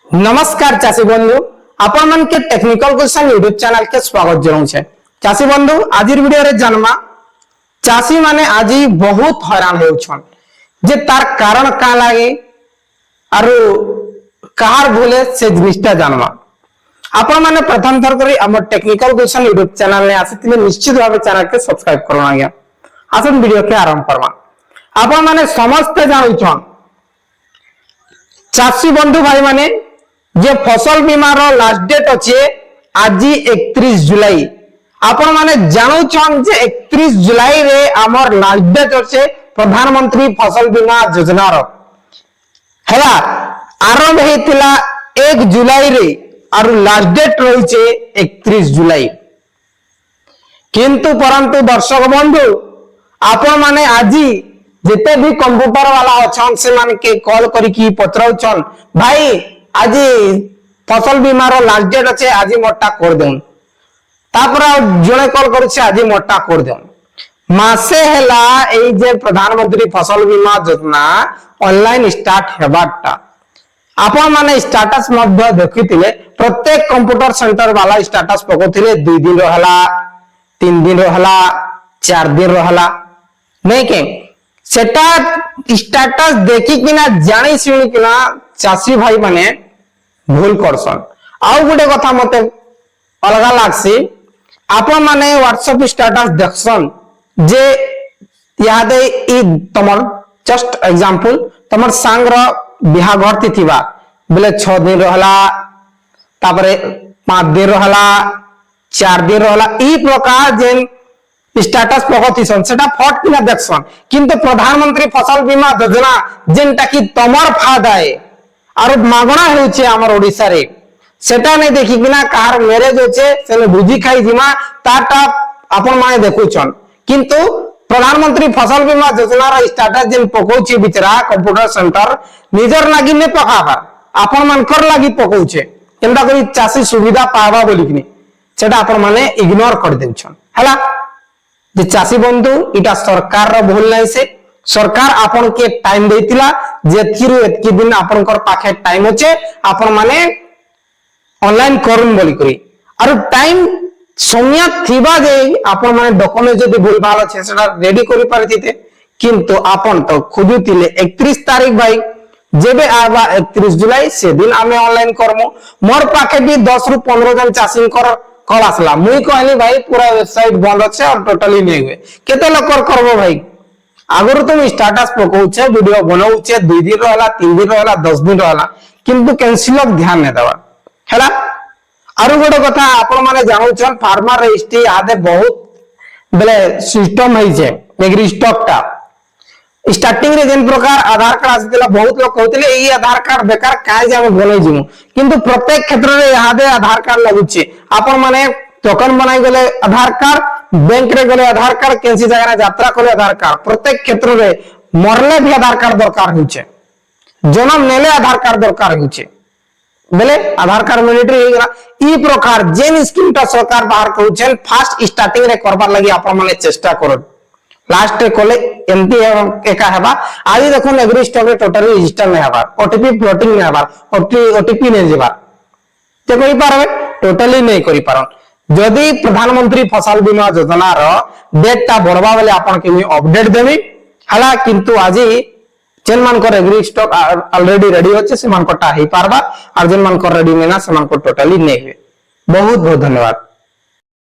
नमस्कार चाषी बंधु आपण मन के टेक्निकल क्वेश्चन यूट्यूब चैनल के स्वागत जनाऊे। चाषी बंधु आज वीडियो रे जानमा चाषी माने आज बहुत हैरान होउछन जे तार कारण का लागे आरो कार भूले से जिनिसटा जानमा। आपण माने प्रथम थर करी हमर टेक्निकल क्वेश्चन यूट्यूब चैनल ने आसिथिले निश्चित भाबे चैनल के सब्सक्राइब करना आज्ञा। आसन वीडियो के आरंभ करवा। आपण माने समस्त जानुछन चाषी बंधु भाई माने जे फसल बीमा रो लास्ट डेट अच्छे आज 31 जुलाई। आपण माने जानू छन जे 31 जुलाई रे हमर लास्ट डेट अच्छे प्रधानमंत्री फसल बीमा योजना रो हैला आरंभ हेतिला 1 जुलाई रे और लास्ट डेट रही छे 31 जुलाई। किंतु परंतु दर्शक बंधु आपण माने आजी जिते भी कंप्यूटर वाला अछन से मान के कॉल करी की पचराउछन भाई आज फसल बीमा रो लास्ट डेट अच्छे आज मोटा कर देन तापर जणे कॉल करूछे आज मोटा कर देन मासे हैला ए जे प्रधानमंत्री फसल बीमा योजना ऑनलाइन स्टार्ट हेबाटा आपण माने स्टेटस मध्ये देखिथिले प्रत्येक कंप्यूटर सेंटर वाला स्टेटस पकोथिले 2 दिन रहला 3 दिन रहला 4 दिन रहला नहीं के सेटा स्टेटस देखि किना जानि सुनि किना चाषी भाई माने भूल करसन। आउ गुटे कथा मते अलगा लागसी आपण माने व्हाट्सएप स्टेटस देखसन जे याद ई तमर जस्ट एग्जांपल तमर सांग रो बिहा घरती थिबा बोले 6 दिन रहला तापरे 5 दिन रहला 4 दिन रहला ई प्रकार जेन स्टेटस पकथिसन सेटा फट किना देखसन। किंतु प्रधानमंत्री फसल बीमा योजना जेनटा की तमर फायदा है और मागणा हेउचे हमर ओडिसा रे सेटा नै देखि किना कार मैरिज होचे सेने बुझी खाई जिमा ताटा आपण माने देखुछन। किंतु प्रधानमंत्री फसल बीमा योजना रा स्टेटस जेन पकोछि बिचरा कंप्यूटर सेंटर निजर लागि ने पकाबा आपण मानकर लागि पकोछे केनदा करी चासी सुविधा पावा बोली किनी सेटा आपण माने इग्नोर कर देउछन हला जे चासी बंधु इटा सरकार रो भूल नै से सरकार आपन के टाइम देतिला जेथिरु एतकी दिन आपनकर पाखे टाइम होचे आपन माने ऑनलाइन करन बोली करी और टाइम समय थिबा जे आपन माने डॉक्यूमेंट जदी भूल भाल छे सेटा रेडी करि पारथिते। किंतु आपन तो खुदितिले 31 तारीख भाई जेबे आबा 31 जुलाई से दिन आमे ऑनलाइन करमो मोर पाखे भी 10 रु 15 जन चासी कर कॉल आसला मुई कहली भाई पूरा वेबसाइट बंद अछि और टोटली नै हुए केते लोक करबो भाई आगुर तुम स्टेटस पकोछे वीडियो बनाउछे 2 दिन रहला 3 दिन रहला 10 दिन रहला किंतु कैंसिल ध्यान नै देबा हैला। आरो गोटे कथा आपण माने जानुछन फार्मर रजिस्ट्री आदे बहुत बेले सिस्टम है जे एग्री स्टॉक का स्टार्टिंग रे जेन प्रकार आधार कार्ड आसितला बहुत लोग कहतिले ई आधार कार्ड बेकार काय जाबे बोलै जिमु किंतु प्रत्येक क्षेत्र रे यादे आधार कार्ड लागुछे आपण माने टोकन बनाई गले आधार कार्ड बैंक रे गले आधार कार्ड केसी जगह यात्रा करे आधार कार्ड प्रत्येक क्षेत्र रे मरले भी आधार कार्ड दरकार होचे जन्म नेले आधार कार्ड दरकार होचे बेले आधार कार्ड मिलिटरी हे गला ई प्रकार जेन स्कीम ता सरकार बाहर कहउछन फास्ट स्टार्टिंग रे करबार लागि आपण माने चेष्टा करो लास्ट रे कोले एमपी एका हेबा आज देखो एग्री स्टॉक रे टोटली रजिस्टर नै हेबा ओटीपी फ्लोटिंग नै हेबा ओटीपी नै जेबा ते कहि पारबे टोटली नै करि पारन। जदि प्रधानमंत्री फसल बीमा योजना रो डेट ता बढ़वा वाले आपन के अपडेट देबी हला किंतु आज जेन मान को एग्री स्टॉक ऑलरेडी रेडी होचे से मान कोटा हे पारबा और जेन मान को रेडी नेना से मान को टोटली नै हे। बहुत बहुत धन्यवाद।